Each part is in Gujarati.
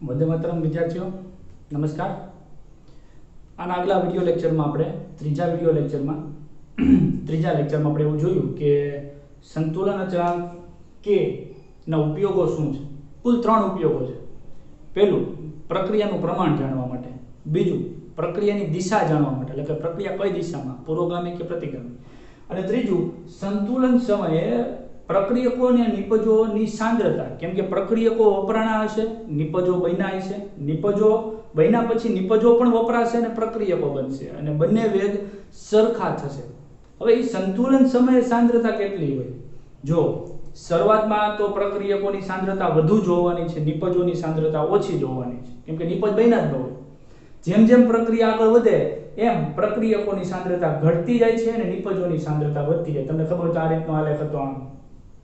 वंदे मातरम विद्यार्थियों नमस्कार। आना अगला विडियो लेक्चर में આપણે ત્રીજા વિડિયો લેક્ચરમાં ત્રીજા લેક્ચરમાં આપણે એવું જોયું કે સંતુલન અચળાંક k ના ઉપયોગો શું છે। કુલ 3 ઉપયોગો છે। પહેલું પ્રક્રિયાનું પ્રમાણ જાણવા માટે, બીજું પ્રક્રિયાની દિશા જાણવા માટે એટલે કે પ્રક્રિયા કઈ દિશામાં પુરોગામી કે પ્રતિગામી, અને ત્રીજું સંતુલન સમયે प्रक्रियको ने निपजोनी सांद्रता केम के प्रक्रियको वपराणा हशे, निपजो बन्या हशे, निपजो बन्या पछी निपजो पण वपराशे अने प्रक्रियको बनशे अने बंने वेग सरखा थशे। हवे ई संतुलन समये सांद्रता केटली होय? जो शरूआतमां तो प्रक्रियकोनी सांद्रता वधु जोवानी छे, निपजोनी सांद्रता ओછી जोवानी छे केम के निपज बन्या ज न होय। जेम जेम प्रक्रिया आगळ वधे एम प्रक्रियकोनी सांद्रता घटती जाय छे अने निपजोनी सांद्रता वधती जाय। तमने खबर होय तो आ રીતનો આલેખ હતો आम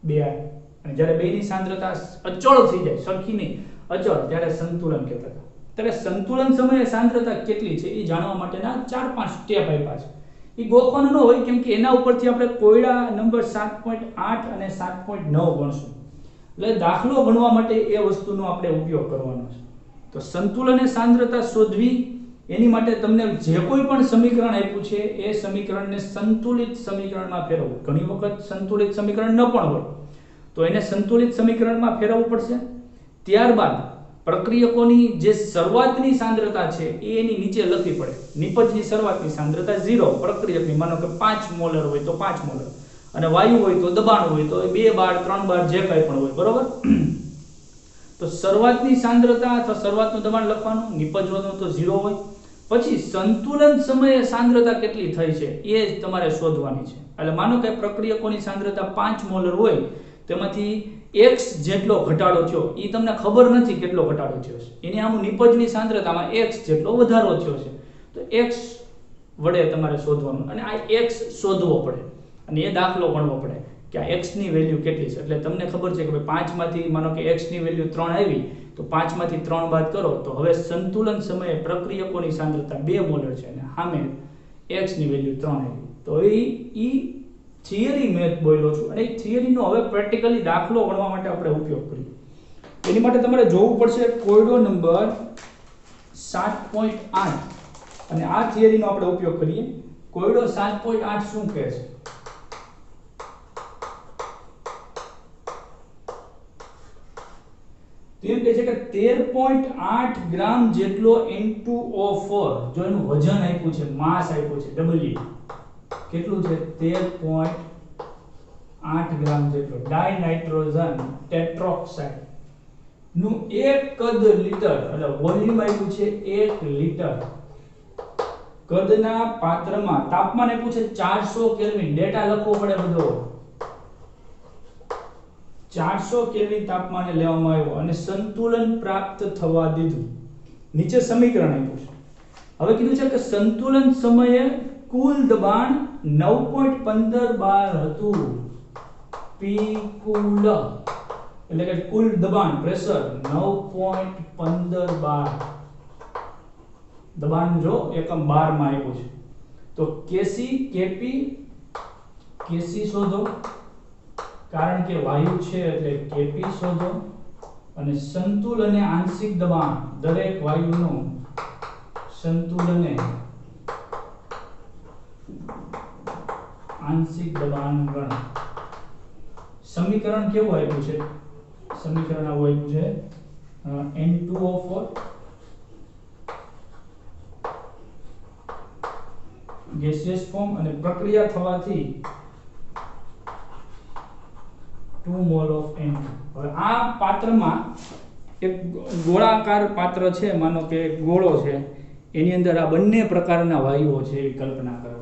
બે અને જ્યારે બેની સાંદ્રતા અચળ થઈ જાય, સરખી નહીં અચળ, ત્યારે સંતુલન કહેતા હતા। ત્યારે સંતુલન સમયે સાંદ્રતા કેટલી છે એ જાણવા માટેના 4-5 સ્ટેપ આપ્યા છે। એ ગોખવાનું ન હોય કેમ કે એના ઉપરથી આપણે કોયડા નંબર 7.8 અને 7.9 ગણશું। એટલે દાખલો ગણવા માટે એ વસ્તુનો આપણે ઉપયોગ કરવાનો છે। તો સંતુલન એ સાંદ્રતા શોધવી એની માટે તમને જે કોઈ પણ સમીકરણ આપ્યું છે એ સમીકરણને સંતુલિત સમીકરણમાં ફેરવવું। ઘણી વખત સંતુલિત સમીકરણ ન પણ હોય તો એને સંતુલિત સમીકરણમાં ફેરવવું પડશે। ત્યારબાદ પ્રક્રિયકોની જે શરૂઆતની સાંદ્રતા છે એ એની નીચે લખવી પડે। નિપજની શરૂઆતની સાંદ્રતા 0, પ્રક્રિયકની માનો કે 5 મોલર હોય તો 5 મોલર, અને વાયુ હોય તો દબાણ હોય તો 2 બાર 3 બાર જે કંઈ પણ હોય, બરોબર। તો શરૂઆતની સાંદ્રતા અથવા શરૂઆતનું દબાણ લખવાનું, નિપજવાનું તો 0 હોય। પછી સંતુલન સમયે સાંદ્રતા કેટલી થઈ છે એ તમારે શોધવાની છે। એટલે માનો કે પ્રક્રિયકોની સાંદ્રતા 5 મોલર હોય, તેમાંથી x જેટલો ઘટાડો થયો એ તમને ખબર નથી કેટલો ઘટાડો થયો છે, એની આમ નિપજની સાંદ્રતામાં x જેટલો વધારો થયો છે, તો x વડે તમારે શોધવાનું અને આ x શોધવો પડે અને એ દાખલો ગણવો પડે કે આ x ની વેલ્યુ કેટલી છે। એટલે તમને ખબર છે કે 5 માંથી માનો કે x ની વેલ્યુ 3 આવી તો 5 માંથી 3 બાદ કરો તો હવે સંતુલન સમયે પ્રક્રિયકોની સાંદ્રતા 2 મોલર છે અને સામે x ની વેલ્યુ 3 આવી। તો ઈ થિયરી મેથ બોલ્યો છું અને એ થિયરીનો હવે પ્રેક્ટિકલી દાખલો ગણવા માટે આપણે ઉપયોગ કરીએ। એની માટે તમારે જોવું પડશે કોયડો નંબર 7.8 અને આ થિયરીનો આપણે ઉપયોગ કરીએ। કોયડો 7.8 શું કહે છે? તો એમ કહે છે કે 13.8 ગ્રામ જેટલો N2O4, જો એનું વજન આપ્યું છે, માસ આપ્યું છે, W કેટલું છે? 13.8 ગ્રામ જેટલો ડાયનાઇટ્રોજન ટેટ્રોક્સાઇડ નું 1 લિટર એટલે વોલ્યુમ આપ્યું છે 1 લિટર કદના પાત્રમાં તાપમાન આપ્યું છે 400 કેલ્વિન। ડેટા લખવો પડે બધો। 400 કેલ્વિન તાપમાને લેવામાં આવ્યો અને સંતુલન પ્રાપ્ત થવા દીધું। નીચે સમીકરણ આપ્યું છે। હવે કીધું છે કે સંતુલન સમયે કુલ દબાણ 9.15 બાર હતું। પી કુલ એટલે કે કુલ દબાણ પ્રેશર 9.15 બાર। દબાણ જો એકમ બાર માં આપ્યું છે તો કેસી કેપી કેસી શોધો કારણ કે વાયુ છે એટલે કેપી શોધો અને સંતુલને આંશિક દબાણ દરેક વાયુનું સંતુલને आंशिक दबाण गण। समीकरण केवुं आप्युं छे? समीकरण आवुं आप्युं छे N2O4 गैसियस फॉर्म અને પ્રક્રિયા થવાથી 2 મોલ ઓફ N2। હવે આ પાત્રમાં એક ગોળાકાર પાત્ર છે, માનો કે એક ગોળો છે, એની અંદર આ બંને પ્રકારના વાયુઓ છે એ કલ્પના કરો।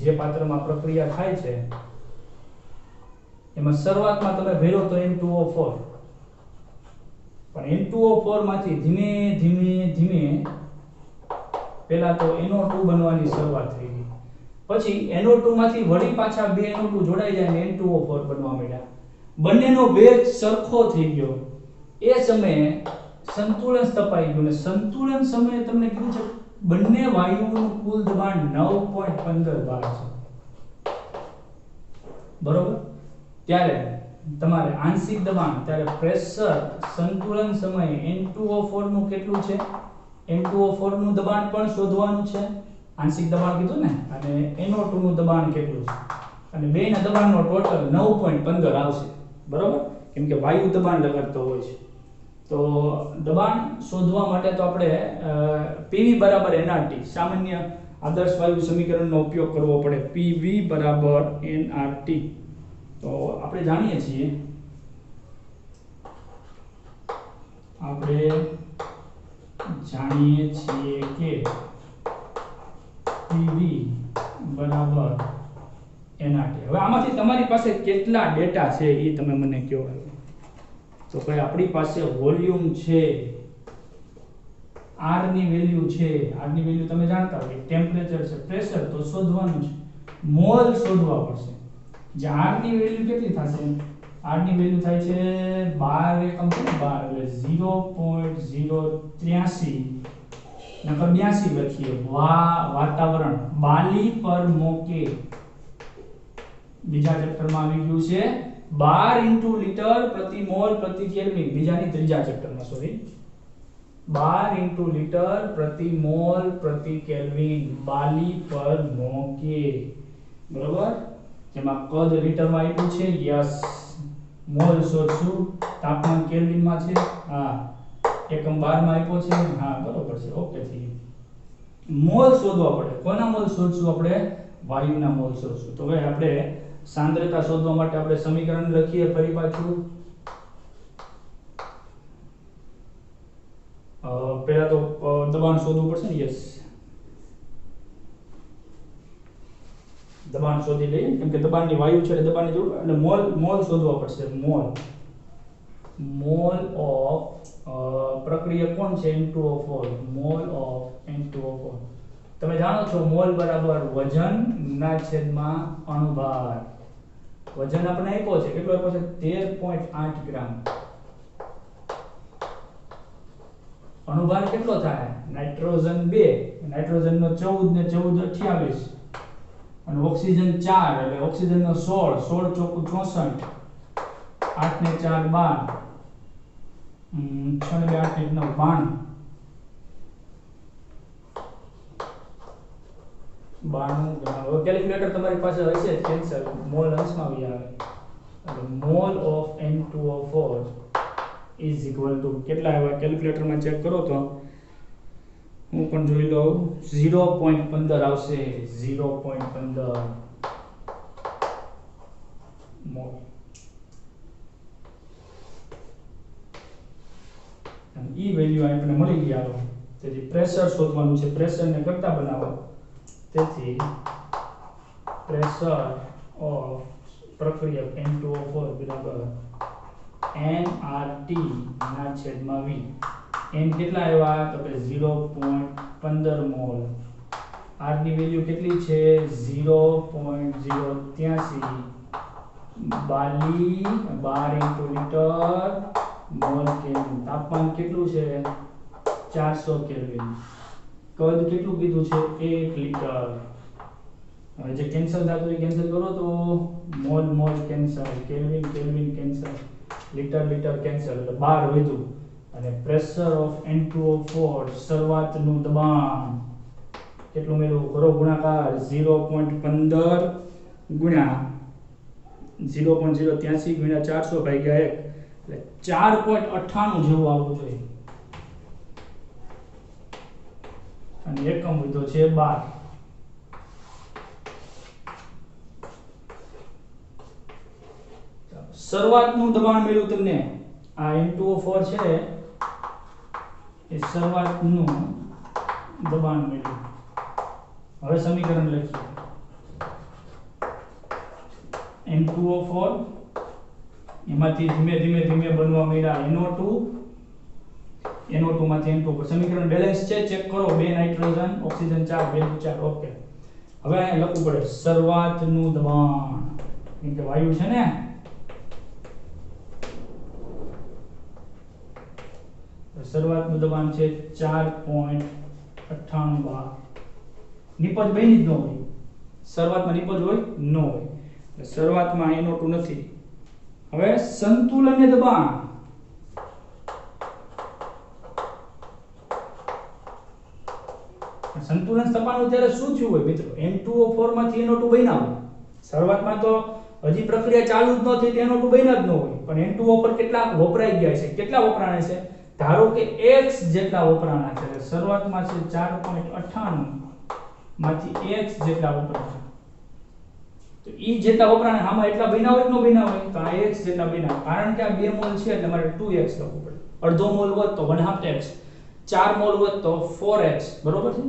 જે પાત્રમાં પ્રક્રિયા થાય છે એમાં શરૂઆતમાં તમે ભર્યો તો N2O4, પણ N2O4 માંથી ધીમે ધીમે ધીમે પહેલા તો NO2 બનવાની શરૂઆત થઈ ગઈ, પછી NO2 માંથી વળી પાછા બે NO2 જોડાઈ જાય અને N2O4 બનવા માંડ્યા। બંનેનો વેગ સરખો થઈ ગયો। એ સમયે સંતુલન સ્થપાઈ ગયું અને સંતુલન સમયે તમને કીધું છે બંને વાયુઓનું કુલ દબાણ 9.15 બાર છે, બરોબર। ત્યારે તમારે આંશિક દબાણ ત્યારે પ્રેશર સંતુલન સમયે N2O4 નું કેટલું છે, N2O4 નું દબાણ પણ શોધવાનું છે, આંશિક દબાણ કીધું ને, અને NO2 નું દબાણ કેટલું છે, અને બેયના દબાણનો ટોટલ 9.15 આવશે, બરોબર, કેમ કે વાયુ દબાણ લગાડતો હોય છે. તો દબાણ શોધવા માટે તો આપણે PV બરાબર nRT સામાન્ય આદર્શ વાયુ સમીકરણનો ઉપયોગ કરવો પડે, PV બરાબર nRT. તો આપણે જાણીએ છીએ કે PV બરાબર nRT. હવે આમાંથી તમારી પાસે કેટલા ડેટા છે એ તમે મને કહો. તો ભાઈ આપણી પાસે વોલ્યુમ છે, R ની વેલ્યુ છે, R ની વેલ્યુ તમે જાણતા હોય, ટેમ્પરેચર છે, પ્રેશર તો શોધવાનું છે, મોલ શોધવા પડશે. જે R ની વેલ્યુ કેટલી થશે, R ની વેલ્યુ થાય છે 12 એકમ છે ને, 12 એટલે 0.083 નકર 82 લખીએ, વાતાવરણ બાલી પર મોકે. બીજા ચેપ્ટરમાં આવી ગયું છે 12 લીટર પ્રતિ મોલ પ્રતિ કેલ્વિન, બીજાની ત્રીજા ચેપ્ટરમાં, સોરી, 12 લીટર પ્રતિ મોલ પ્રતિ કેલ્વિન બાલી પર મોકે, બરોબર. જેમાં કદ લીટરમાં આપ્યું છે, યસ. મોલ શોધશું, તાપમાન કેલ્વિનમાં છે, હા. એકમ 12 માં આપ્યો છે, હા, બરોબર છે, ઓકે થઈ ગયું. મોલ શોધવા પડે, કોના મોલ શોધશું આપણે, વાયુના મોલ શોધશું. તો હવે આપણે સાંદ્રતા શોધવા માટે આપણે સમીકરણ લખીએ ફરી પાછું. પહેલા તો દબાણ શોધવું પડશે ને, યસ, દબાણ શોધી લઈએ, કેમ કે દબાણની વાયુ છે એટલે દબાણની જરૂર, એટલે મોલ શોધવા પડશે. મોલ ઓફ પ્રક્રિયા કોણ છે, N2O4, મોલ ઓફ N2O4. તમે જાણો છો મોલ બરાબર વજન ના છેદમાં અણુભાર. વજન આપણે આપ્યો છે, કેટલો આપ્યો છે, 13.8 ગ્રામ. અણુભાર કેટલો થાય, નાઇટ્રોજન 2, નાઇટ્રોજન નો 14 ને 14 28, અને ઓક્સિજન 4 એટલે ઓક્સિજન નો 16, 16 ચોકુ 64, 8 ને 4 12, 6 ને 2 8 ને 9 92, 92 ગ્રામ. હવે કેલ્ક્યુલેટર તમારી પાસે હશે, કેન્સલ, મોલ અંશમાં આવી આવે, એટલે mall of N2O4 is equal two કેટલા આવ્યા, કેલ્ક્યુલેટરમાં ચેક કરો તો હું પણ જોઈ લઉં, 0.15 આવશે, 0.15 મોલ. અને ઈ વેલ્યુ આપણે મળી ગઈ. આવો તેથી પ્રેશર શોધવાનું છે, પ્રેશરને કરતા બનાવો, તેથી પ્રેશર ઓફ પ્રક્રિયા N2O4 બરાબર nRT ના છેદમાં V. n કેટલા આવ્યા, તો કે 0.15 મોલ. R ની વેલ્યુ કેટલી છે, 0.083 બાલી 12 લીટર મોલ કેલ્વિન. તાપમાન કેટલું છે, 400 કેલ્વિન. કદ કેટલું કીધું છે, 1 લીટર. હવે જે કેન્સલ થતું હોય કેન્સલ કરો તો mall cancel, kelvin cancel, litre cancel, એટલે 12 વધ્યું. અને પ્રેશર ઓફ N2O4 શરૂઆતનું દબાણ કેટલું મેળવું, કરો ગુણાકાર, 0.15 ગુણ્યા 0.083 ગુણ્યા 400 ભાગ્યા 1, એટલે 4.98 જેવું આવવું જોઈએ. અને એકમ વધ્યો છે 12. શરૂઆતનું દબાણ મળ્યું તમને, આ N2O4 છે એ શરૂઆતનું દબાણ મળ્યું. હવે સમીકરણ લખીએ, N2O4 એમાંથી ધીમે ધીમે બનવા માંડ્યા NO2, NO2 માંથી N2O4. સમીકરણ બેલેન્સ છે, ચેક કરો, 2 નાઇટ્રોજન, ઓક્સિજન 4, વેલ્યુ 4, ઓકે. હવે અહીંયા લખવું પડે શરૂઆતનું દબાણ, કેમ કે વાયુ છે ને, શરૂઆતનું દબાણ છે 4.98 bar. નિપજ બેની જ ન હોય, શરૂઆતમાં નિપજ હોય ન હોય, શરૂઆતમાં NO2 નથી, હવે સંતુલનીય દબાણ સંતુલન સ્થપાનું ત્યારે શું થયું હોય મિત્રો? N2O4 માંથી NO2 બન્યા હોય. શરૂઆતમાં તો હજી પ્રક્રિયા ચાલુ જ ન થઈ તો NO2 બન્યા જ ન હોય, પણ N2O પર કેટલા વપરાઈ ગયા છે, કેટલા વપરાણા છે? ધારો કે x જેટલા વપરાણા છે. શરૂઆતમાં છે 4.98 માંથી x જેટલા વપરાણા, તો ઈ જેટલા વપરાણા આમાં એટલા બન્યા હોય કે ન બન્યા હોય? તો આ x જેટલા બન્યા, કારણ કે આ 2 મોલ છે એટલે મારે 2x લખવું પડે. અડધો મોલ હોત તો 1/2x, 4 મોલ હોત તો 4x, બરોબર છે?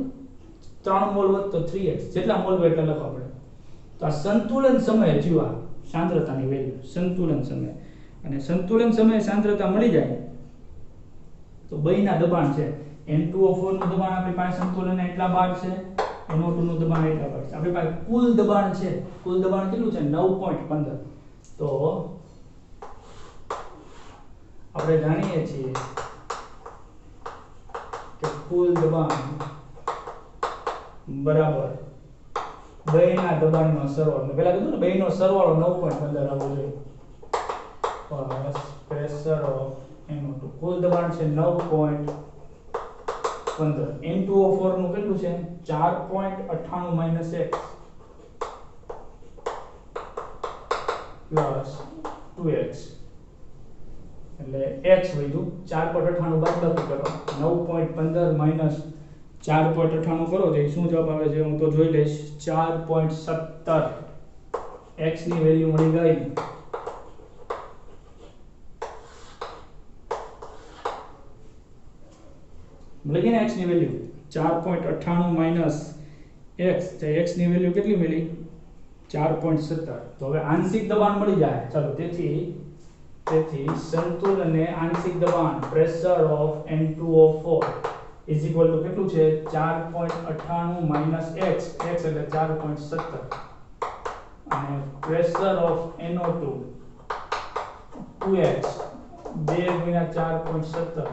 3 મોલ હોત તો 3x, જેટલા મોલ હોય એટલા લખવા પડે. તો આ સંતુલન સમયે જીવા સાંદ્રતાની વેલ્યુ, સંતુલન સમય, અને સંતુલન સમયે સાંદ્રતા મળી જાય તો બયના દબાણ છે. N2O4 નું દબાણ આપણી પાસે સંતુલનના એટલા બાર છે, NO2 નું દબાણ એટલા બાર છે. આપણી પાસે કુલ દબાણ છે, કુલ દબાણ કેટલું છે? 9.15. તો આપણે જાણીએ છીએ કે કુલ દબાણ બરાબર બેયના દબાણનો સરવાળો. મેં પહેલા કીધું ને બેયનો સરવાળો 9.15 આવવો જોઈએ. Plus pressure of NO2. કુલ દબાણ છે 9.15. N2O4 નું કેટલું છે? 4.98 - x પ્લસ 2x, એટલે x વધ્યું. 4.98 બાદબાકી કરો, 9.15 - 4.98 કરો તો શું જવાબ આવે છે? હું તો જોઈ લઈશ. 4.17 x ની વેલ્યુ મળી ગઈ. મળી ગઈ ને x ની વેલ્યુ 4.98 - x, તો x ની વેલ્યુ કેટલી મળી? 4.17. તો હવે આંશિક દબાણ મળી જાય. ચાલો, તેથી સંતુલનને આંશિક દબાણ pressure of N2O4 is equal two કેટલું છે? 4.98 - x, x એટલે 4.17, અને પ્રેશર ઓફ NO2 2x, 2 × 4.17,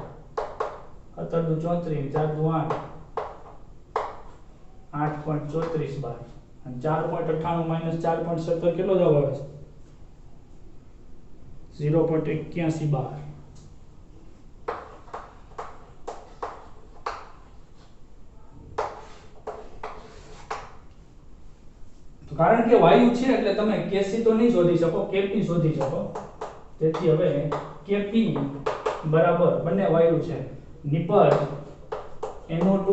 17 દુ 34, 4 દુ 8, 8.34 bar, અને 4.98 - 4.17 કેટલો જવાબ આવે છે? 0.81 bar. તો કારણ કે વાયુ છે એટલે તમે Kc તો નહીં શોધી શકો, Kp શોધી શકો. તેથી હવે Kp બરાબર, બંને વાયુ છે, નિપજ NO2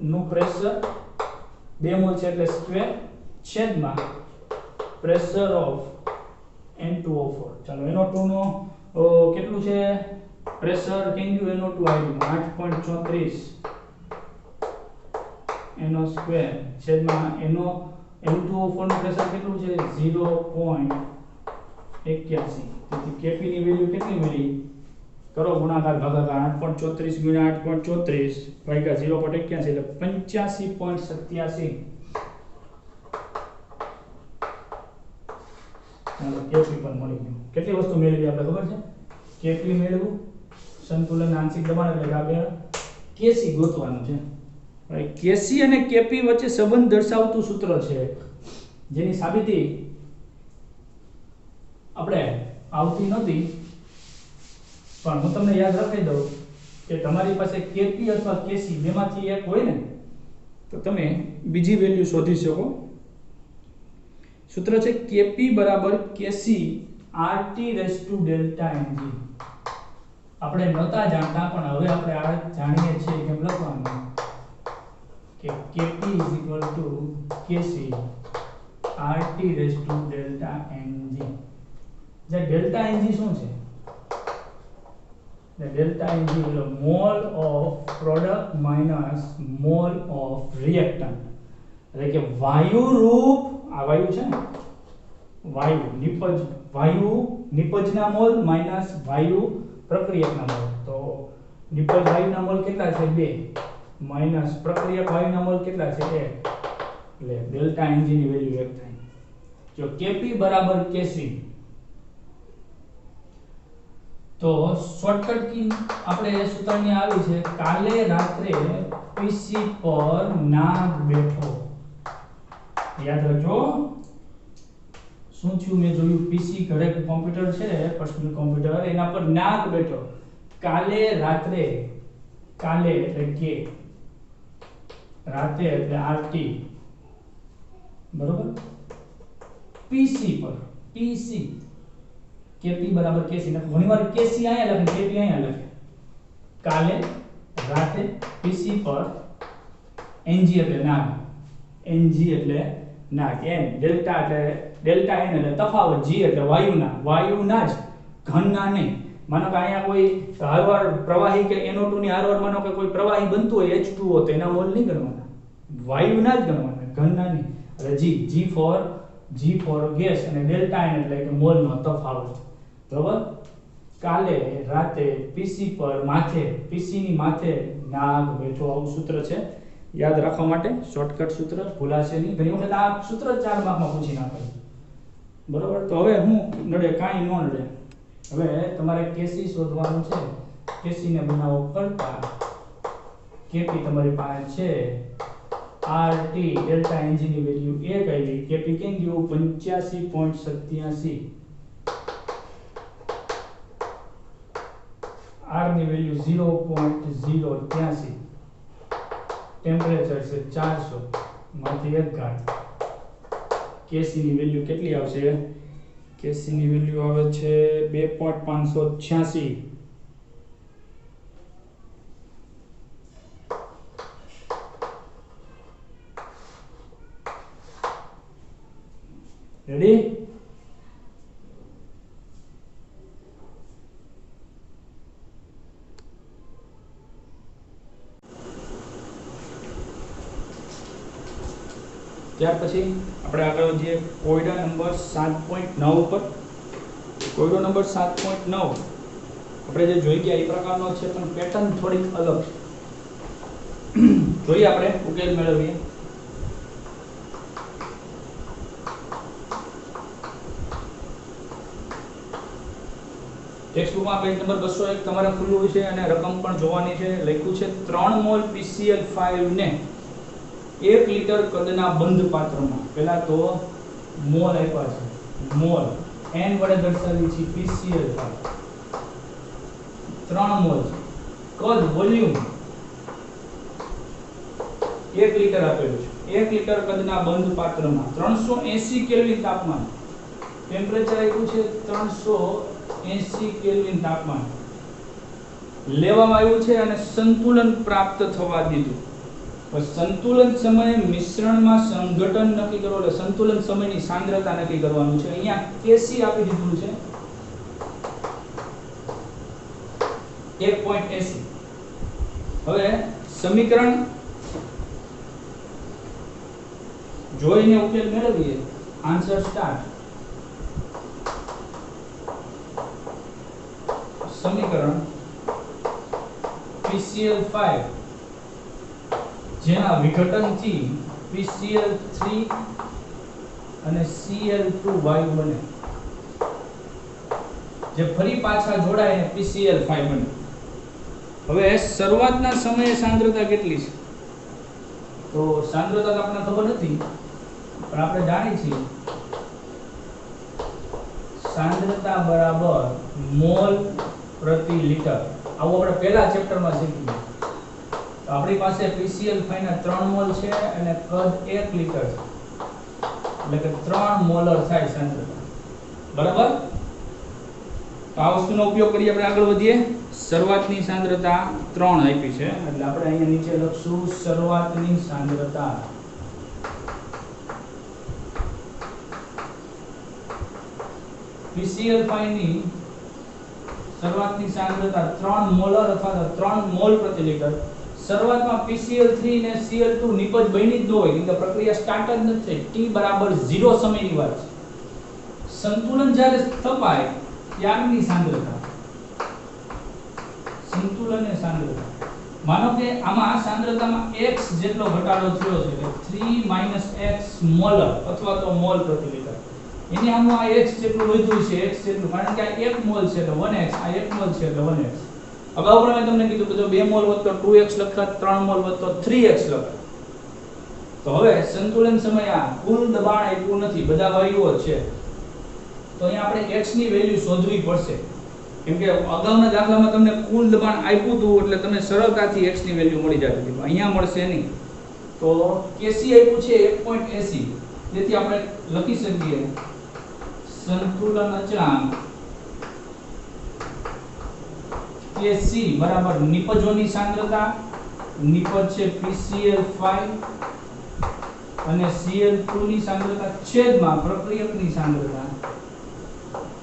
નું પ્રેશર 2 મોલ છે એટલે સ્ક્વેર છેદમાં પ્રેશર ઓફ N2O4. ચાલો, NO2 નો કેટલું છે પ્રેશર? કેન્દ્યુ NO2 આવ્યું 8.34 NO સ્ક્વેર છેદમાં N2O4 નું પ્રેશર કેટલું છે? 0.81. તેથી Kp ની વેલ્યુ કેટલી મળી? કરો ગુણાકાર ભાગાકાર, 8.34 × 8.34 ભાગ્યા 0.81 એટલે 85.87. ચાલો, Kp પણ મળી ગયું. કેટલી વસ્તુ મેળવી આપણે ખબર છે? Kp મેળવ્યું, સંતુલન આંશિક દબાણ એટલે આપણે Kc ગોતવાનું છે. હવે Kc અને Kp વચ્ચે સંબંધ દર્શાવતું સૂત્ર છે, જેની સાબિતી આપણે આવતી નથી, પણ હું તમને યાદ રાખી દઉં કે તમારી પાસે Kp અથવા Kc બેમાંથી એક હોય ને તો તમે બીજી વેલ્યુ શોધી શકો. સૂત્ર છે Kp બરાબર Kc RT⁻Δ Ng. આપણે નહોતા જાણતા, પણ હવે આપણે આ જાણીએ છીએ કેમ લખવાનું કે Kp Kc RT⁻Δ Ng. જે ડેલ્ટા Ng શું છે? ડેલ્ટા Ng એટલે mall of product minus mall of reactant. એટલે કે વાયુ રૂપ, આ વાયુ છે ને, વાયુ નિપજ, વાયુ નિપજના મોલ માઈનસ વાયુ પ્રક્રિયકના મોલ. તો નિપજ વાયુના મોલ કેટલા છે? 2, માઈનસ પ્રક્રિયક વાયુના મોલ કેટલા છે? 1. એટલે ડેલ્ટા Ng ની વેલ્યુ 1 થાય. જો Kp બરાબર Kc, તો શોર્ટકટ કી આપણે સૂત્રની આવી છે, કાલે રાત્રે PC પર નાગ બેઠો. યાદ રાખજો, શું થયું મેં જોયું પીસી ઘરે કોમ્પ્યુટર છે પર્સનલ કોમ્પ્યુટર એના પર નાગ બેઠો કાલે રાત્રે કાલે એટલે કે રાતે એટલે આરટી બરોબર પીસી પર પીસી કેપી બરાબર કેસી લખો ઘણીવાર કેસી અહીંયા લખે કેપી અહીંયા લખે કાલે રાતે પીસી પર એનજી એટલે નાગ એનજી એટલે નાગ એન ડેલ્ટા એન એટલે તફાવત જી એટલે વાયુના જ ઘનના નહીં માનો કે અહીંયા કોઈ હારવાર પ્રવાહી કે NO2 ની હારવાર માનો કે કોઈ પ્રવાહી બનતું હોય H2O તો એના મોલ નહીં ગણવાના વાયુના જ ગણવાના ઘનના નહીં એટલે G for ગેસ અને ડેલ્ટા n એટલે કે મોલનો તફાવત બરાબર કાલે રાતે પીસી પર માથે પીસી ની માથે નાગ બેઠો આવું સૂત્ર છે યાદ રાખવા માટે શોર્ટકટ સૂત્ર ભૂલાશે નહીં ઘણી વખત આ સૂત્ર 4 માર્કમાં પૂછી નાખે બરાબર તો હવે હું નડે કાઈ ન નડે હવે તમારે કેસી શોધવાનું છે કેસી ને બનાવો કરતા કેપી તમારી પાસે છે આરટી ડેલ્ટા એનજી ની વેલ્યુ 1 આવી કેપી કેમ ગયું 85.87 આર ની વેલ્યુ 0.083 ટેમ્પરેચર છે 400 માંથી 1 ઘાત કેસી ની વેલ્યુ કેટલી આવશે કેસી ની વેલ્યુ આવે છે 2.586 રેડી ત્યાર પછી આપણે આગળ વધીએ કોયડા નંબર 7.9 ઉપર કોયડો નંબર 7.9 આપણે જે જોઈ ગયા એ પ્રકારનો છે પણ પેટર્ન થોડીક અલગ છે જોઈએ આપણે ઉકેલ મેળવીએ ટેક્સ્ટબુકમાં પેજ નંબર 201 તમારે ખુલ્લું છે અને રકમ પણ જોવાની છે લખ્યું છે 3 મોલ PCl5 ને 1 લિટર કદના બંધ પાત્રમાં પહેલા તો મોલ આપ્યા છે મોલ n વડે દર્શાવી છે PCl5 3 મોલ કદ વોલ્યુમ 1 લિટર આપેલું છે 1 લિટર કદના બંધ પાત્રમાં 380 કેલ્વિન તાપમાન ટેમ્પરેચર આપ્યું છે 380 કેલ્વિન તાપમાન લેવામાં આવ્યું છે અને સંતુલન પ્રાપ્ત થવા દીધું સંતુલન સમયે મિશ્રણમાં સંઘટન નક્કી કરો એટલે સંતુલન સમયની સાંદ્રતા નક્કી કરવાનું છે અહીંયા કેસી આપી દીધું છે 1.80 હવે સમીકરણ જોઈને ઉકેલ મેળવીએ આન્સર સ્ટાર્ટ સમીકરણ PCl5 જેના વિઘટનથી PCl3 અને Cl2 વાયુ બને જે ફરી પાછા જોડાઈને PCl5 બને હવે શરૂઆતના સમયે સાંદ્રતા કેટલી છે તો સાંદ્રતા તો આપણને ખબર નથી પણ આપણે જાણીએ છીએ સાંદ્રતા બરાબર મોલ પ્રતિ લિટર આવું આપણે પહેલા ચેપ્ટરમાં શીખ્યું તો આપણી પાસે PCl5 ના 3 મોલ છે અને કદ 1 લિટર છે એટલે કે 3 મોલર થાય સાંદ્રતા બરાબર તો આ વસ્તુનો ઉપયોગ કરી આપણે આગળ વધીએ શરૂઆતની સાંદ્રતા 3 આપી છે એટલે આપણે અહીંયા નીચે લખશું શરૂઆતની સાંદ્રતા PCl5 ની શરૂઆતની સાંદ્રતા 3 મોલર અથવા 3 મોલ પ્રતિ લિટર શરૂઆતમાં PCl3 ને Cl2 નિપજ બની જ ન હોય એટલે પ્રક્રિયા સ્ટાર્ટ જ નથી થઈ t બરાબર 0 સમયની વાત છે સંતુલન જ્યારે સ્થપાય ત્યારની સાંદ્રતા સંતુલનની સાંદ્રતા માનો કે આમાં સાંદ્રતામાં x જેટલો ઘટાડો થયો છે એટલે 3 - x મોલર અથવા તો મોલ પ્રતિ લિટર એની આમાં આ x જેટલું વધ્યું છે x જેટલું કારણ કે આ 1 મોલ છે એટલે 1x આ 1 મોલ છે એટલે 1x અગાઉ પણ મેં તમને કીધું કે જો 2 મોલ વધતો 2x લખતા 3 મોલ વધતો 3x લખતા તો હવે સંતુલન સમય આ કુલ દબાણ આપ્યું નથી બધા વાયુઓ છે તો અહીંયા આપણે x ની વેલ્યુ શોધવી પડશે, કેમ કે અગાઉના દાખલામાં તમને કુલ દબાણ આપ્યું હતું એટલે તમને સરળતાથી x ની વેલ્યુ મળી જતી હતી, અહીંયા મળશે નહીં. તો Kc આપ્યું છે 1.80, જેથી આપણે લખી શકીએ સંતુલન અચળાંક Kc બરાબર નિપજોની સાંદ્રતા, નિપજ છે PCl5 અને Cl2 ની સાંદ્રતા છેદમાં પ્રક્રિયકની સાંદ્રતા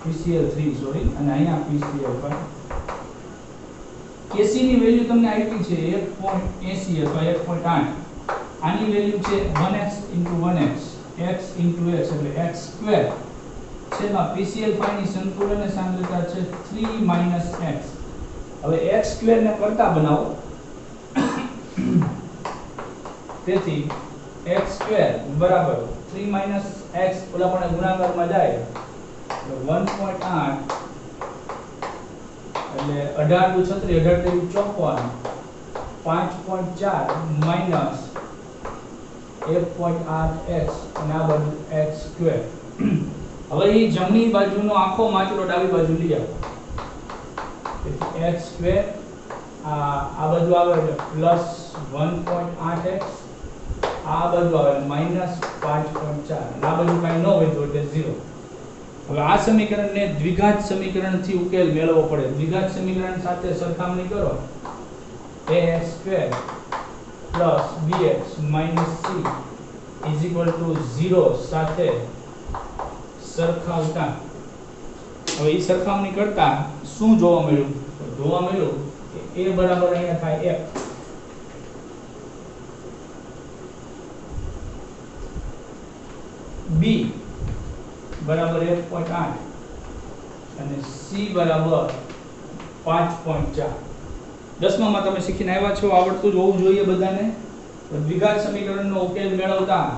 PCl3 સોરી અને અહીંયા PCl5. Kc ની વેલ્યુ તમને આપી છે 1.80 અથવા 1.8. આની વેલ્યુ છે 1x * 1x x * x એટલે x² છેદમાં PCl5 ની સંતુલન સાંદ્રતા છે 3 - x. હવે x² ને કરતા બનાવો, તેથી x² બરાબર 3 - x ઓલા પણ ગુણાકારમાં જાય એટલે 1.8 એટલે 18 * 36 18 * 54 5.4 - 1.8x અને આ બાજુ x². હવે એ જમણી બાજુનો આખો માચડો ડાબી બાજુ લઈ આવો, તેથી x² આ બાજુ આવે એટલે +1.8x, આ બાજુ આવે -5.4 અને આ બાજુ કાઈ ન હોય તો એટલે 0. હવે આ સમીકરણને દ્વિઘાત સમીકરણથી ઉકેલ મેળવવો પડે. દ્વિઘાત સમીકરણ સાથે સરખામણી કરો, ax² + bx - c = 0 સાથે સરખાવતા. હવે એ સરખામણી કરતા શું જોવા મળ્યું? તો જોવા મળ્યું કે a બરાબર અહીંયા થાય 1, b બરાબર 1.8 અને c બરાબર 5.4. 10માં તમે શીખીને આવ્યા છો, આવડતું જ હોવું જોઈએ બધાને. તો દ્વિઘાત સમીકરણનો ઉકેલ મેળવતા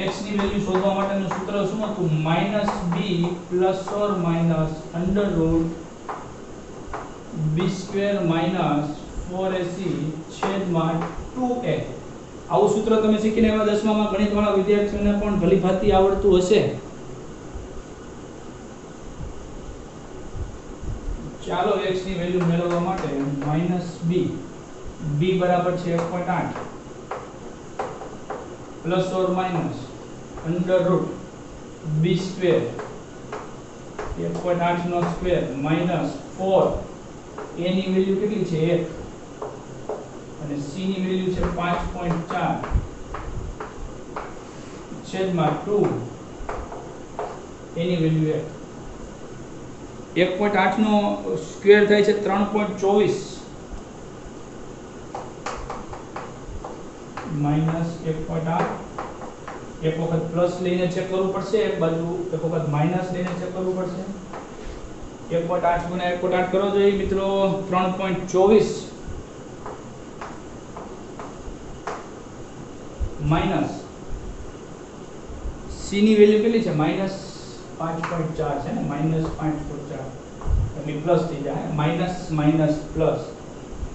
x ની વેલ્યુ શોધવા માટેનું સૂત્ર શું હતું? -b ± √b² - 4ac છેદમાં 2a. આવું સૂત્ર તમે શીખીને આવ્યા 10માં ગણિત વાળા વિદ્યાર્થીઓને પણ ભલીભાંતિ આવડતું હશે. ચાલો x ની વેલ્યુ મેળવવા માટે -b બરાબર છે 1.8 ± √b² = 1.8 નો સ્ક્વેર -4. a ની વેલ્યુ કેટલી છે? 1 અને c ની વેલ્યુ છે 5.4 છેદમાં 2. a ની વેલ્યુ 1.8 નો સ્ક્વેર થાય છે 3.24 -1.8. એક વખત પ્લસ લઈને ચેક કરવું પડશે, એક બાજુ એક વખત માઈનસ લઈને ચેક કરવું પડશે. 1.8 * 1.8 કરો જોઈએ મિત્રો, 3.24 માઈનસ c ની વેલ્યુ કેટલી છે? -5.4 છે ને, -5.4 એટલે પ્લસ થઈ જાય, માઈનસ પ્લસ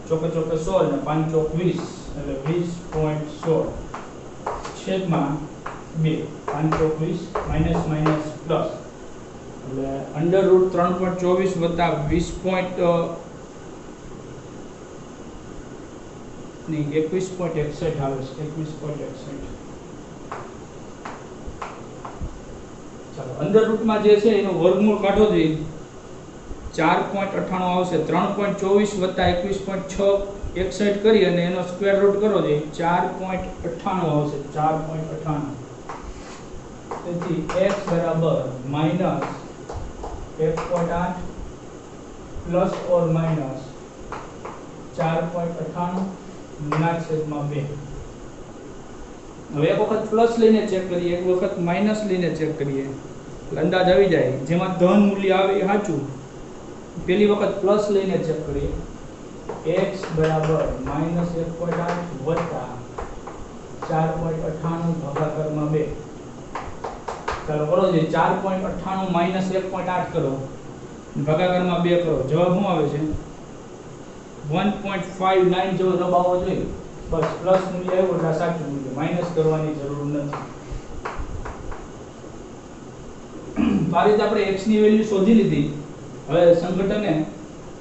ચોકે 16 ને 5 ચોક 20 એટલે 20.16 છેદમાં 2. 5 ચોક 20 માઈનસ પ્લસ એટલે √3.24 વત્તા 21.61 આવે છે. 21.61. ચાલો અંડર રૂટમાં જે છે એનો વર્ગમૂળ કાઢો જોઈએ, 4.98 આવશે. 3.24 વત્તા 21.61 કરી અને એનો સ્ક્વેર રૂટ કરો જોઈએ, 4.98 આવશે. 4.98. તેથી x બરાબર -1.8 પ્લસ ઓર માઈનસ 4.98 ના છેદમાં 2. હવે એક વખત પ્લસ લઈને ચેક કરીએ, એક વખત માઈનસ લઈને ચેક કરીએ, અંદાજ આવી જાય. જેમાં ધન મૂલ્ય આવે એ સાચું. પહેલી વખત પ્લસ લઈને ચેક કરીએ, x બરાબર -1.8 વત્તા 4.98 ભાગાકારમાં 2. ચાલો કરો જે 4.98 માઈનસ 1.8 કરો, ભાગાકારમાં 2 કરો, જવાબ શું આવે છે? 1.59 જેવો જવાબ આવવો જોઈએ. બસ પ્લસ મૂલ્ય આવ્યું એટલે સાચું મૂલ્ય, માઈનસ કરવાની જરૂર નથી. તો આ રીતે આપણે x ની વેલ્યુ શોધી લીધી. હવે સંઘટને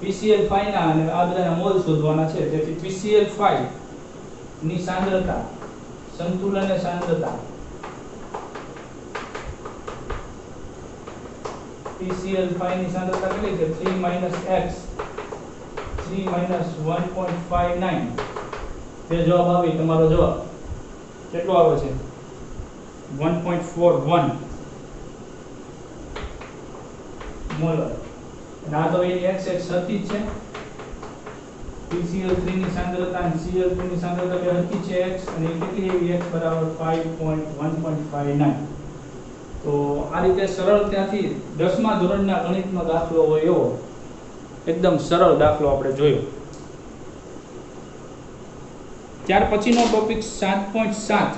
PCl5 ના અને આ બધાના મોલ શોધવાના છે. તેથી PCl5 ની સાંદ્રતા, સંતુલન સાંદ્રતા PCl5 ની સાંદ્રતા કેટલી છે? 3 - x 3 - 1.59. તે જવાબ આવે. તમારો જવાબ કેટલો આવે છે? 1.41 મોલર. અને આ તો એની x સરખી જ છે. PCl3 ની સાંદ્રતા અને Cl2 ની સાંદ્રતા બે સરખી છે x, અને કેટલી એવી x બરાબર 1.59. તો આ રીતે સરળ ત્યાંથી 10મા ધોરણના ગણિતનો દાખલો હોય એવો એકદમ સરળ દાખલો આપણે જોયો. ત્યાર પછીનો ટોપિક 7.7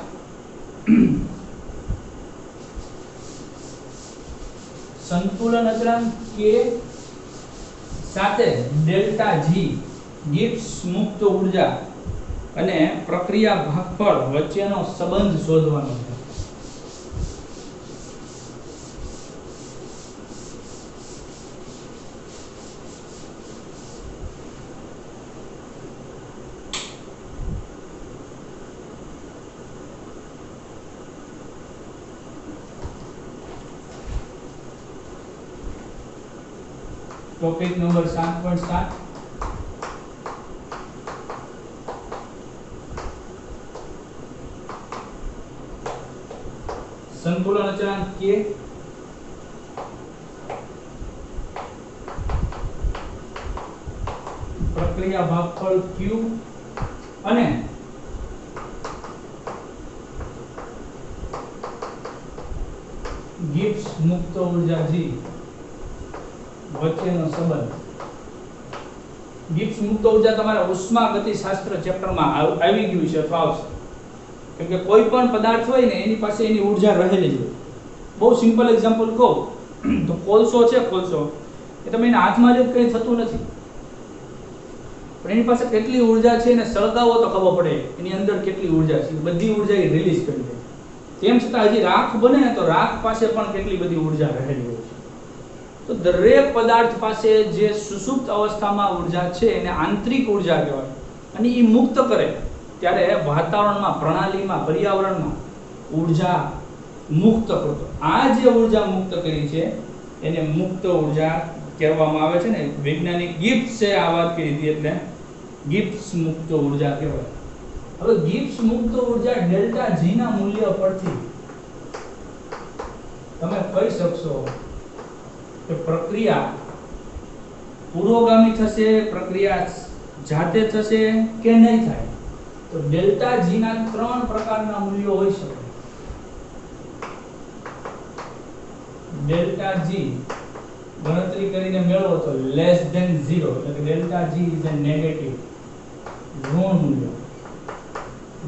સંતુલન અચળાંક k સાથે ડેલ્ટા G ગિબ્સ મુક્ત ઊર્જા અને પ્રક્રિયા ભાગફળ વચ્ચેનો સંબંધ શોધવાનો છે. ટોપિક નંબર 7.7 સંતુલન અચળાંક k પ્રક્રિયા ભાગફળ q અને ગિબ્સ મુક્ત ઊર્જા G વચ્ચેનો સંબંધ. ગિબ્સ મુક્ત ઊર્જા તમારા ઉષ્માગતિશાસ્ત્ર ચેપ્ટરમાં આવી ગયું છે અથવા આવશે. કેમ કે કોઈ પણ પદાર્થ હોય ને એની પાસે એની ઊર્જા રહેલી હોય. બહુ સિમ્પલ એક્ઝામ્પલ કહું તો કોલસો છે, કોલસો એ તમે એના હાથમાં જ કંઈ થતું નથી, પણ એની પાસે કેટલી ઊર્જા છે એને સળગાવો તો ખબર પડે એની અંદર કેટલી ઊર્જા છે. બધી ઊર્જા એ રિલીઝ કરી દે. તેમ છતાં હજી રાખ બને ને તો રાખ પાસે પણ કેટલી બધી ઊર્જા રહેલી હોય છે. તો દરેક પદાર્થ પાસે જે સુષુપ્ત અવસ્થામાં ઊર્જા છે એને આંતરિક ઊર્જા કહેવાય, અને એ મુક્ત કરે ત્યારે વાતાવરણમાં, પ્રણાલીમાં, પર્યાવરણમાં ઊર્જા મુક્ત કરતો. આ જે ઊર્જા મુક્ત કરી છે એને મુક્ત ઊર્જા કહેવામાં આવે છે. ને વૈજ્ઞાનિક ગિબ્સ છે આ વાત કરી હતી એટલે ગિબ્સ મુક્ત ઊર્જા કહેવાય. હવે ગિબ્સ મુક્ત ઊર્જા ડેલ્ટા G ના મૂલ્ય પરથી તમે કહી શકશો કે પ્રક્રિયા પૂર્વગામી થશે, પ્રક્રિયા જાતે થશે કે નહીં થાય. તો ડેલ્ટા G ના 3 પ્રકારના મૂલ્યો હોઈ શકે. ડેલ્ટા G ગણતરી કરીને મેળવો તો લેસ ધેન 0, એટલે કે delta G is a negative, ઋણ મૂલ્ય.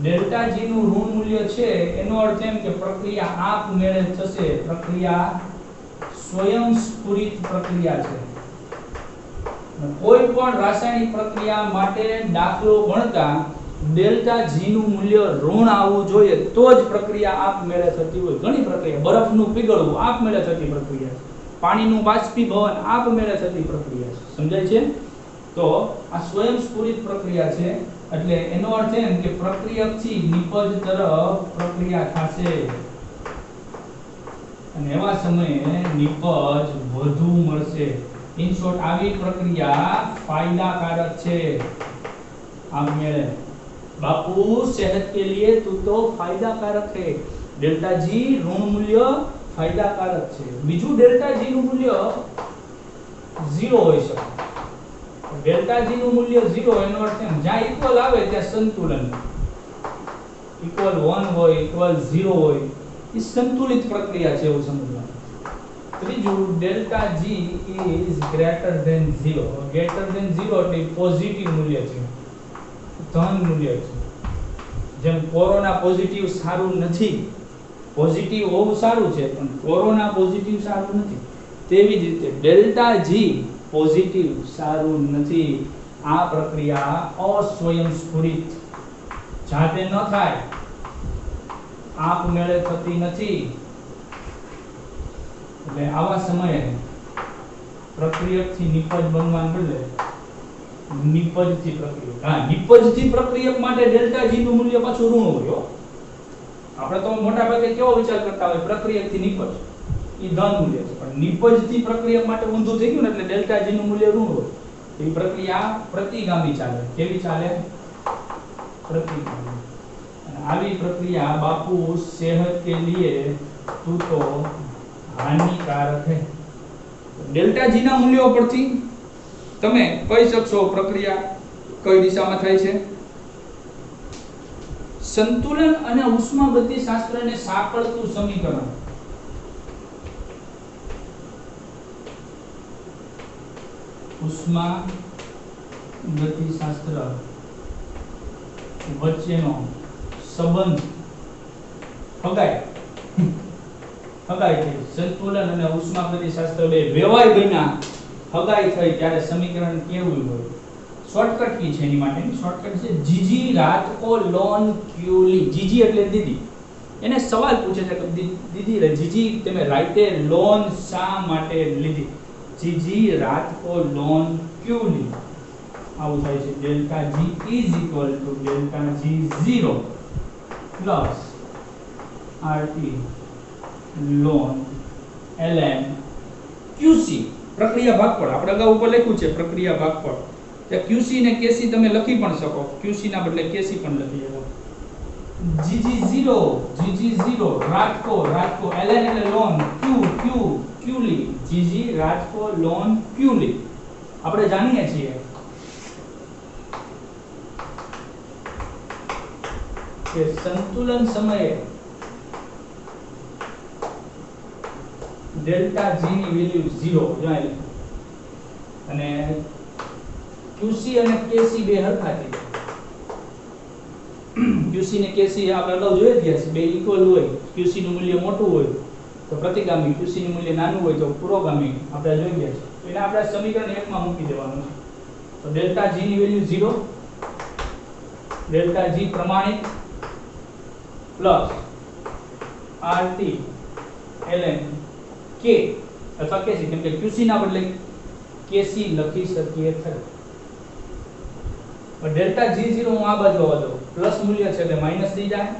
ડેલ્ટા G નું ઋણ મૂલ્ય છે એનો અર્થ એમ કે પ્રક્રિયા આપમેળે થશે, પ્રક્રિયા સ્વયંસ્ફુરિત પ્રક્રિયા છે. કોઈ પણ રાસાયણિક પ્રક્રિયા માટે દાખલો ગણતા ડેલ્ટા G નું મૂલ્ય ઋણ આવવું જોઈએ તો જ પ્રક્રિયા આપમેળે થતી હોય. ઘણી પ્રક્રિયા, બરફનું પીગળવું આપમેળે થતી પ્રક્રિયા છે, પાણીનું બાષ્પીભવન આપમેળે થતી પ્રક્રિયા છે. સમજાય છે? તો આ સ્વયંસ્ફુરિત પ્રક્રિયા છે, એટલે એનો અર્થ એમ કે પ્રક્રિયકથી નિપજ તરફ પ્રક્રિયા થશે અને એવા સમયે નિપજ વધુ મળશે. ઇન શોર્ટ આવી પ્રક્રિયા फायदाकारक છે આપમેળે. बापू सेहत के लिए तू तो फायदाकारक है. डेल्टा जी ऋण मूल्य फायदाकारक છે. બીજું ડેલ્ટા G નું મૂલ્ય 0 હોઈ શકે. ડેલ્ટા G નું મૂલ્ય 0 એનો અર્થ એમ જ્યાં ઇક્વલ આવે ત્યાં સંતુલન, ઇક્વલ 1 હોય, ઇક્વલ 0 હોય, એ સંતુલિત પ્રક્રિયા છે એવું સમજવાનું. ત્રીજું delta G is greater than 0. Greater than 0 એટલે પોઝિટિવ મૂલ્ય છે, ધન મૂલ્ય છે. જેમ કોરોના પોઝિટિવ સારું નથી, પોઝિટિવ હોવું સારું છે પણ કોરોના પોઝિટિવ સારું નથી, તેવી જ રીતે ડેલ્ટા G પોઝિટિવ સારું નથી. આ પ્રક્રિયા અસ્વયંસ્ફુરિત જાતે ન થાય, આપમેળે થતી નથી, એટલે આવા સમયે પ્રક્રિયકથી નિપજ બનવાને બદલે નિપજથી પ્રક્રિયક. હા, નિપજથી પ્રક્રિયક માટે ડેલ્ટા જી નું મૂલ્ય પાછું ઋણ હોય હો. આપણે તો મોટા ભાગે કેવો વિચાર કરતા હોય, પ્રક્રિયકથી નિપજ ઈ ધન મૂલ્ય છે, પણ નિપજથી પ્રક્રિયક માટે ઊંધું થઈ ગયું ને, એટલે ડેલ્ટા જી નું મૂલ્ય ઋણ હોય. એ પ્રક્રિયા પ્રતિગામી ચાલે. કેવી ચાલે? પ્રતિગામી. અને આવી પ્રક્રિયા બાપू सेहत के लिए तू तो हानिकारक है. ડેલ્ટા જી ના મૂલ્યો પરથી તમે કહી શકશો પ્રક્રિયા કઈ દિશામાં થાય છે. સંતુલન અને ઉષ્માગતિશાસ્ત્રને સાંકળતું સમીકરણ. ઉષ્માગતિશાસ્ત્ર વચ્ચેનો સંબંધ હગાય છે. સંતુલન અને ઉષ્માગતિશાસ્ત્ર બે વેવાય બન્યા, હગાઈ થઈ ત્યારે સમીકરણ કેવું હોય? શોર્ટકટ કી છે એની માટેની શોર્ટકટ છે જીજી રાત કો લોન ક્યુ લી. જીજી એટલે દીદી. એને સવાલ પૂછે છે કે દીદી જીજી તમે રાતે લોન શા માટે લીધી? જીજી રાત કો લોન ક્યુ લી? આવું થાય છે. Delta G is equal to delta G 0 plus RT લોન ln QC. પ્રક્રિયા ભાગફળ આપણે અગાઉ ઉપર લખ્યું છે પ્રક્રિયા ભાગફળ. તે QC ને KC તમે લખી પણ શકો, QC ના બદલે KC પણ લખી શકો. GG0 રાતકો ln એટલે લોન, Qલી GG રાતકો લોન Qલી. આપણે જાણીએ છીએ કે સંતુલન સમયે ડેલ્ટા જી ની વેલ્યુ 0 જાય અને QC અને KC બે હરખા થઈ જાય. QC ને KC આપણે અગાઉ જોઈ ગયા છે, બે ઇક્વલ હોય, QC નું મૂલ્ય મોટું હોય તો પ્રતિગામી, QC નું મૂલ્ય નાનું હોય તો પુરોગામી. આપણે જોઈ ગયા છે. એટલે આપણે સમીકરણ 1 માં મૂકી દેવાનું છે. તો ડેલ્ટા જી ની વેલ્યુ 0, ડેલ્ટા જી પ્રમાણિત પ્લસ RT ln K અથવા KC, કેમ કે QC ના બદલે KC લખી શકીએ ખરા. પણ ડેલ્ટા G0 હું આ બાજુ આવવા દઉં, પ્લસ મૂલ્ય છે એટલે માઈનસ થઈ જાય.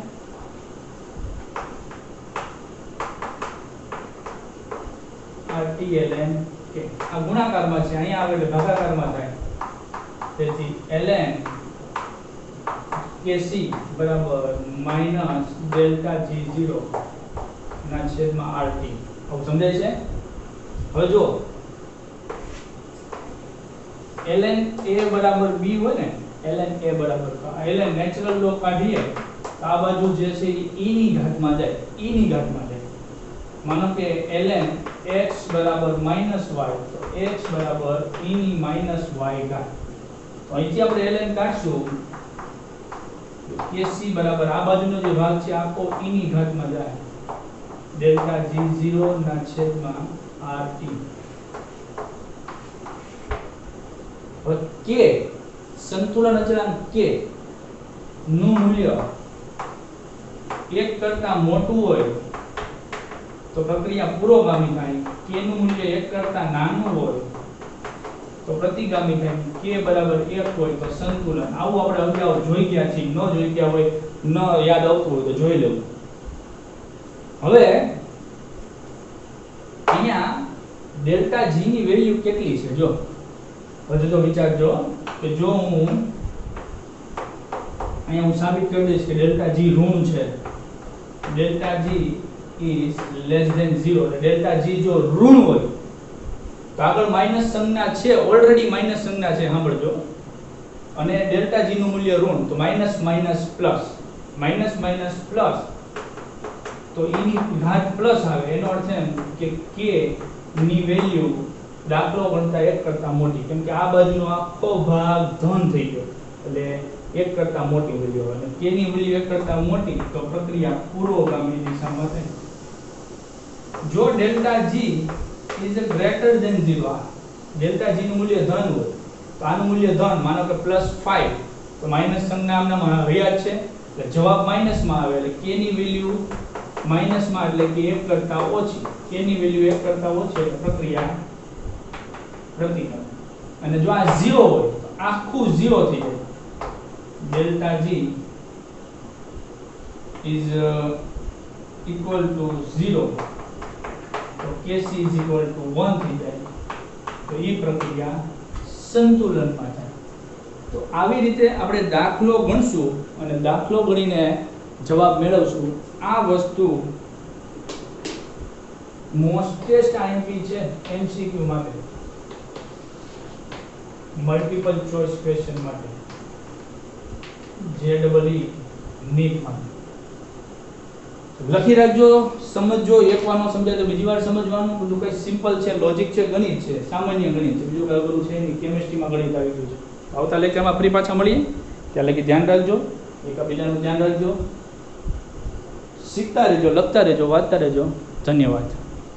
RT ln K આ ગુણાકારમાં છે, અહીંયા આવે એટલે ભાગાકારમાં થાય. તેથી ln KC બરાબર માઈનસ ડેલ્ટા G0 ના છેદમાં RT. આવું સમજાય છે? હવે જો ln A બરાબર B હોય ને, ln A બરાબર ln નેચરલ લોગ કાઢીએ તો આ બાજુ જે છે એ e ની ઘાતમાં જાય, e ની ઘાતમાં જાય. માનો કે ln x બરાબર -y તો x બરાબર e ની -y ઘાત. તો અહીંથી આપણે ln કાઢશું, KC બરાબર આ બાજુનો જે ભાગ છે આખો e ની ઘાતમાં જાય, ડેલ્ટા G0 ના છેદમાં RT. હવે K સંતુલન અચળાંક K નું મૂલ્ય 1 કરતા મોટું હોય તો પ્રક્રિયા પુરોગામી થાય, K નું મૂલ્ય 1 કરતા નાનું હોય તો પ્રતિગામી થાય. K બરાબર 1 હોય તો સંતુલન. આવું આપણે અગાઉ જોઈ ગયા છીએ, ન જોઈ ગયા હોય, ન યાદ આવતું હોય તો જોઈ લેવું. હવે અહીંયા ડેલ્ટા G ની વેલ્યુ કેટલી છે? જો હજુ તો વિચારજો કે જો હું અહીંયા હું સાબિત કરી દઈશ કે ડેલ્ટા G ઋણ છે, delta G is less than 0. Delta G જો ઋણ હોય તો આગળ માઈનસ સંજ્ઞા છે, ઓલરેડી માઈનસ સંજ્ઞા છે, સાંભળજો. અને ડેલ્ટા G નું મૂલ્ય ઋણ તો minus minus plus, minus minus plus તો e ની ઘાત પ્લસ આવે. એનો અર્થ એમ કે K ની વેલ્યુ દાખલો ગણતા 1 કરતા મોટી, કેમ કે આ બાજુનો આખો ભાગ ધન થઈ ગયો એટલે 1 કરતા મોટી વેલ્યુ. અને K ની વેલ્યુ 1 કરતા મોટી તો પ્રક્રિયા પુરોગામી દિશામાં થાય. જો delta G is greater than 0, delta G નું મૂલ્ય ધન હોય તો આનું મૂલ્ય ધન, માનો કે +5 તો માઈનસ સંજ્ઞા આમનામાં રહ્યા જ છે એટલે જવાબ માઇનસમાં આવે એટલે k ની વેલ્યુ માઇનસમાં એટલે કે 1 કરતા ઓછી. k ની વેલ્યુ 1 કરતા ઓછી એટલે પ્રક્રિયા પ્રતિક્રમણ. અને જો આ 0 હોય તો આખું 0 થઈ જાય. Delta g is equal to 0 તો kc is equal to 1 થઈ જાય. તો એ પ્રક્રિયા સંતુલનમાં જાય. તો આવી રીતે આપણે દાખલો ગણશું અને દાખલો ગણીને જવાબ મેળવશું. આ વસ્તુ મોસ્ટેસ્ટ IMP છે MCQ માટે, મલ્ટિપલ ચોઇસ ક્વેશ્ચન માટે, JEE નીટ માટે. લખી રાખજો, સમજજો. એકવાર નો સમજાય તો બીજી વાર સમજવાનું. બધું કઈ સિમ્પલ છે, લોજિક છે, ગણિત છે, સામાન્ય ગણિત છે. બીજું કઈ અઘરું છે નહીં. કેમિસ્ટ્રીમાં ગણિત આવી ગયું છે. આવતા લેક્ચરમાં ફરી પાછા મળીએ. ત્યાં લગી ધ્યાન રાખજો, એકબીજાનું ધ્યાન રાખજો. શીખતા રહેજો, લખતા રહેજો, વાંચતા રહેજો. ધન્યવાદ.